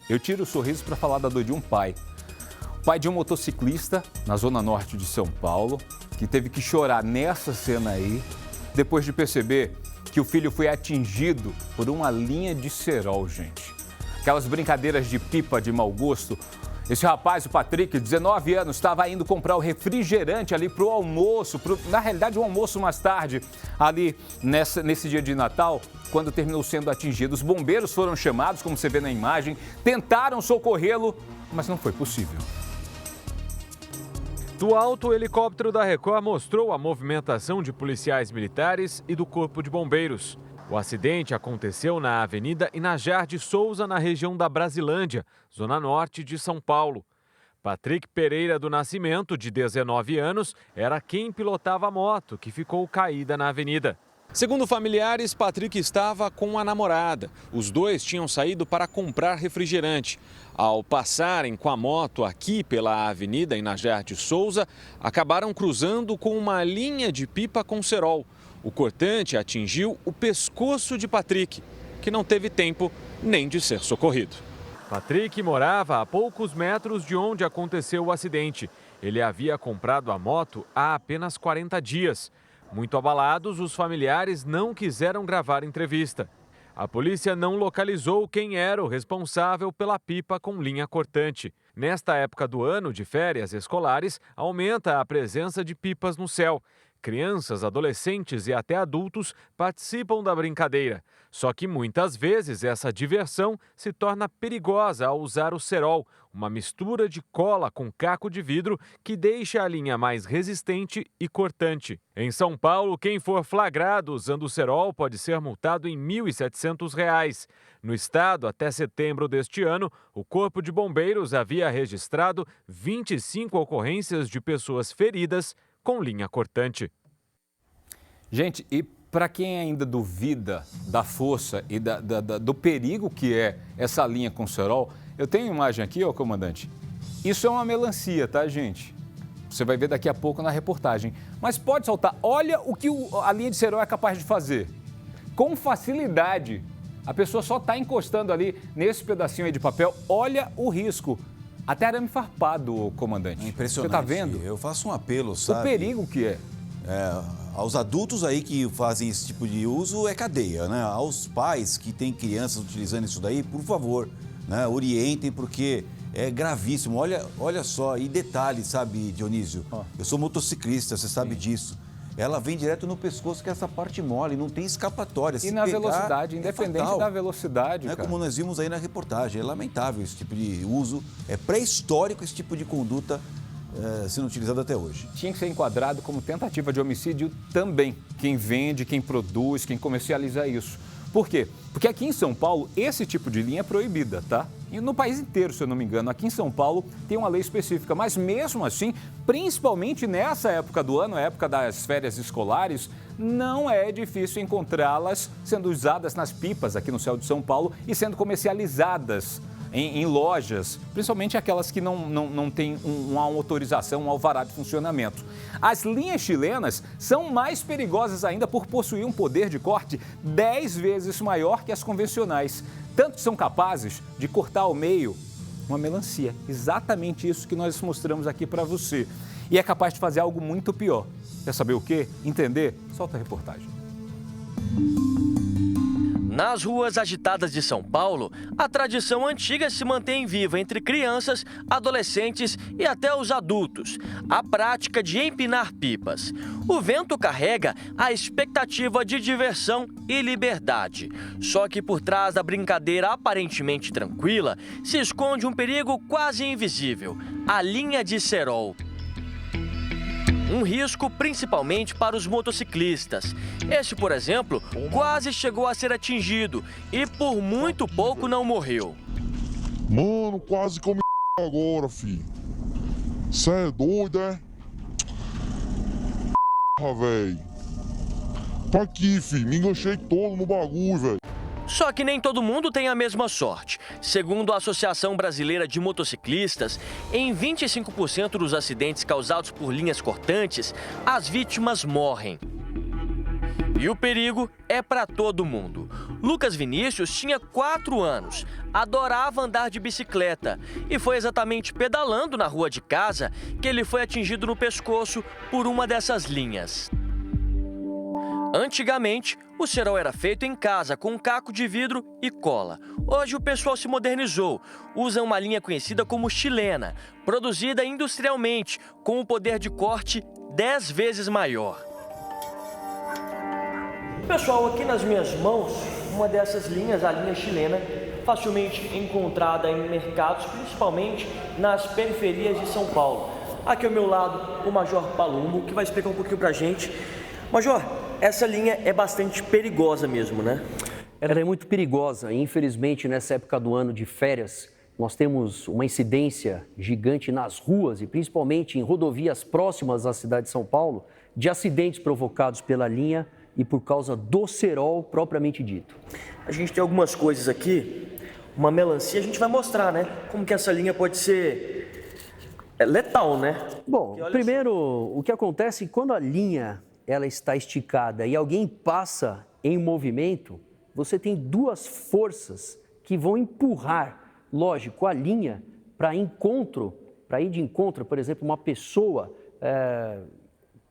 Eu tiro o sorriso para falar da dor de um pai. Pai de um motociclista na zona norte de São Paulo, que teve que chorar nessa cena aí, depois de perceber que o filho foi atingido por uma linha de cerol, gente. Aquelas brincadeiras de pipa de mau gosto. Esse rapaz, o Patrick, 19 anos, estava indo comprar o refrigerante ali para o almoço, na realidade o almoço mais tarde, ali nesse dia de Natal, quando terminou sendo atingido. Os bombeiros foram chamados, como você vê na imagem, tentaram socorrê-lo, mas não foi possível. Do alto, o helicóptero da Record mostrou a movimentação de policiais militares e do Corpo de Bombeiros. O acidente aconteceu na Avenida Inajar de Souza, na região da Brasilândia, zona norte de São Paulo. Patrick Pereira do Nascimento, de 19 anos, era quem pilotava a moto, que ficou caída na avenida. Segundo familiares, Patrick estava com a namorada. Os dois tinham saído para comprar refrigerante. Ao passarem com a moto aqui pela Avenida Inajar de Souza, acabaram cruzando com uma linha de pipa com cerol. O cortante atingiu o pescoço de Patrick, que não teve tempo nem de ser socorrido. Patrick morava a poucos metros de onde aconteceu o acidente. Ele havia comprado a moto há apenas 40 dias. Muito abalados, os familiares não quiseram gravar entrevista. A polícia não localizou quem era o responsável pela pipa com linha cortante. Nesta época do ano de férias escolares, aumenta a presença de pipas no céu. Crianças, adolescentes e até adultos participam da brincadeira. Só que muitas vezes essa diversão se torna perigosa ao usar o cerol, uma mistura de cola com caco de vidro que deixa a linha mais resistente e cortante. Em São Paulo, quem for flagrado usando o cerol pode ser multado em R$ 1.700. No estado, até setembro deste ano, o Corpo de Bombeiros havia registrado 25 ocorrências de pessoas feridas com linha cortante. Gente, e para quem ainda duvida da força e do perigo que é essa linha com cerol, eu tenho imagem aqui, ó, comandante. Isso é uma melancia, tá, gente? Você vai ver daqui a pouco na reportagem. Mas pode soltar. Olha o que a linha de cerol é capaz de fazer. Com facilidade. A pessoa só está encostando ali nesse pedacinho aí de papel. Olha o risco. Até arame farpado, comandante. É impressionante. Você está vendo? Eu faço um apelo, sabe? O perigo que é. Aos adultos aí que fazem esse tipo de uso é cadeia, né? Aos pais que têm crianças utilizando isso daí, por favor, né? Orientem, porque é gravíssimo. Olha só, e detalhe, sabe, Dionísio? Eu sou motociclista, você sabe disso. Ela vem direto no pescoço, que é essa parte mole, não tem escapatória. E na velocidade, independente da velocidade, cara. Como nós vimos aí na reportagem, é lamentável esse tipo de uso, é pré-histórico esse tipo de conduta sendo utilizado até hoje. Tinha que ser enquadrado como tentativa de homicídio também, quem vende, quem produz, quem comercializa isso. Por quê? Porque aqui em São Paulo, esse tipo de linha é proibida, tá? E no país inteiro, se eu não me engano, aqui em São Paulo tem uma lei específica, mas mesmo assim, principalmente nessa época do ano, a época das férias escolares, não é difícil encontrá-las sendo usadas nas pipas aqui no céu de São Paulo e sendo comercializadas em lojas, principalmente aquelas que não têm uma autorização, um alvará de funcionamento. As linhas chilenas são mais perigosas ainda por possuir um poder de corte 10 vezes maior que as convencionais. Tanto que são capazes de cortar ao meio uma melancia. Exatamente isso que nós mostramos aqui para você. E é capaz de fazer algo muito pior. Quer saber o quê? Entender? Solta a reportagem. Nas ruas agitadas de São Paulo, a tradição antiga se mantém viva entre crianças, adolescentes e até os adultos, a prática de empinar pipas. O vento carrega a expectativa de diversão e liberdade. Só que por trás da brincadeira aparentemente tranquila, se esconde um perigo quase invisível, a linha de cerol. Um risco principalmente para os motociclistas. Este, por exemplo, quase chegou a ser atingido e por muito pouco não morreu. Mano, quase comi agora, filho. Cê é doido, é? Velho. Tá aqui, filho. Me enganchei todo no bagulho, velho. Só que nem todo mundo tem a mesma sorte. Segundo a Associação Brasileira de Motociclistas, em 25% dos acidentes causados por linhas cortantes, as vítimas morrem. E o perigo é para todo mundo. Lucas Vinícius tinha 4 anos, adorava andar de bicicleta e foi exatamente pedalando na rua de casa que ele foi atingido no pescoço por uma dessas linhas. Antigamente, o cerol era feito em casa com um caco de vidro e cola. Hoje o pessoal se modernizou, usa uma linha conhecida como chilena, produzida industrialmente, com um poder de corte 10 vezes maior. Pessoal, aqui nas minhas mãos, uma dessas linhas, a linha chilena, facilmente encontrada em mercados, principalmente nas periferias de São Paulo. Aqui ao meu lado, o Major Palumbo, que vai explicar um pouquinho pra gente. Major, essa linha é bastante perigosa mesmo, né? Ela é muito perigosa e, infelizmente, nessa época do ano de férias, nós temos uma incidência gigante nas ruas e principalmente em rodovias próximas à cidade de São Paulo, de acidentes provocados pela linha e por causa do cerol propriamente dito. A gente tem algumas coisas aqui, uma melancia, a gente vai mostrar, né? Como que essa linha pode ser letal, né? Bom, primeiro, o que acontece quando a linha ela está esticada e alguém passa em movimento, você tem duas forças que vão empurrar, lógico, a linha para ir de encontro, por exemplo, uma pessoa,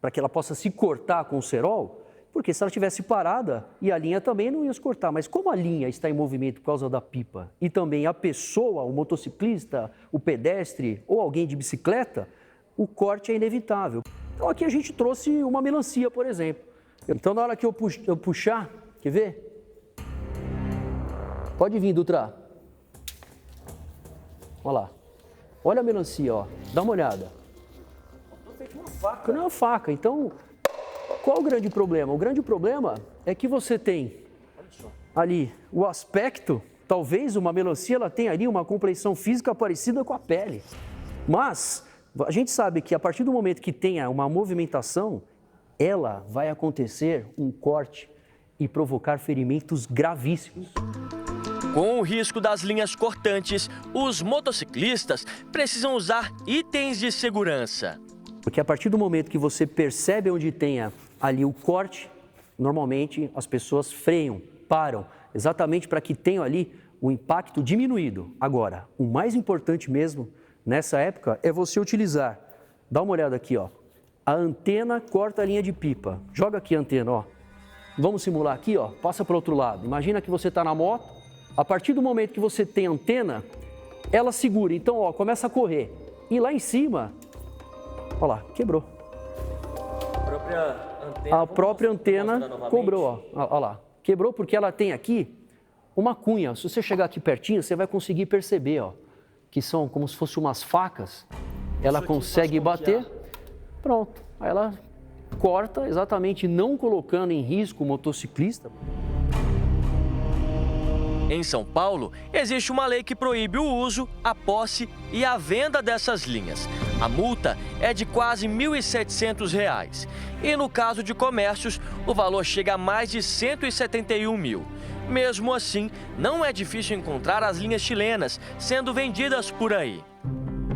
para que ela possa se cortar com o cerol, porque se ela estivesse parada e a linha também não ia se cortar. Mas como a linha está em movimento por causa da pipa e também a pessoa, o motociclista, o pedestre ou alguém de bicicleta, o corte é inevitável. Então aqui a gente trouxe uma melancia, por exemplo. Então na hora que eu puxar, quer ver? Pode vir, Dutra. Olha lá. Olha a melancia, ó. Dá uma olhada. Não é uma faca. Então, qual o grande problema? O grande problema é que você tem ali o aspecto, talvez uma melancia ela tenha ali uma compleição física parecida com a pele. Mas a gente sabe que a partir do momento que tenha uma movimentação, ela vai acontecer um corte e provocar ferimentos gravíssimos. Com o risco das linhas cortantes, os motociclistas precisam usar itens de segurança. Porque a partir do momento que você percebe onde tenha ali o corte, normalmente as pessoas freiam, param, exatamente para que tenham ali o impacto diminuído. Agora, o mais importante mesmo nessa época é você utilizar, dá uma olhada aqui, ó, a antena corta a linha de pipa. Joga aqui a antena, ó. Vamos simular aqui, ó, passa para o outro lado. Imagina que você está na moto, a partir do momento que você tem a antena, ela segura, então, ó, começa a correr. E lá em cima, ó lá, quebrou. A própria antena cobrou, ó, ó lá. Quebrou porque ela tem aqui uma cunha. Se você chegar aqui pertinho, você vai conseguir perceber, ó, que são como se fossem umas facas. Ela consegue bater, pronto. Aí ela corta, exatamente não colocando em risco o motociclista. Em São Paulo, existe uma lei que proíbe o uso, a posse e a venda dessas linhas. A multa é de quase R$ 1.700. E no caso de comércios, o valor chega a mais de 171 mil. Mesmo assim, não é difícil encontrar as linhas chilenas sendo vendidas por aí.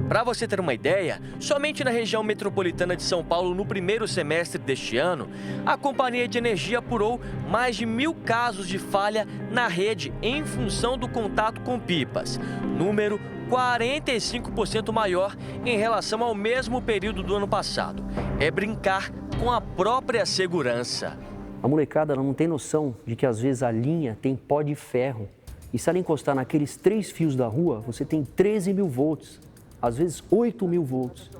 Para você ter uma ideia, somente na região metropolitana de São Paulo, no primeiro semestre deste ano, a Companhia de Energia apurou mais de 1.000 casos de falha na rede em função do contato com pipas, número 45% maior em relação ao mesmo período do ano passado. É brincar com a própria segurança. A molecada ela não tem noção de que às vezes a linha tem pó de ferro. E se ela encostar naqueles 3 fios da rua, você tem 13 mil volts. Às vezes 8 mil volts.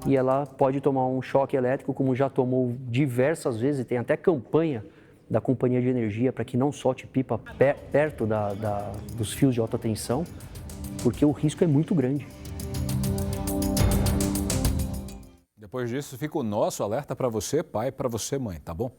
E ela pode tomar um choque elétrico, como já tomou diversas vezes, tem até campanha da Companhia de Energia para que não solte pipa perto dos fios de alta tensão, porque o risco é muito grande. Depois disso, fica o nosso alerta para você, pai, para você, mãe, tá bom?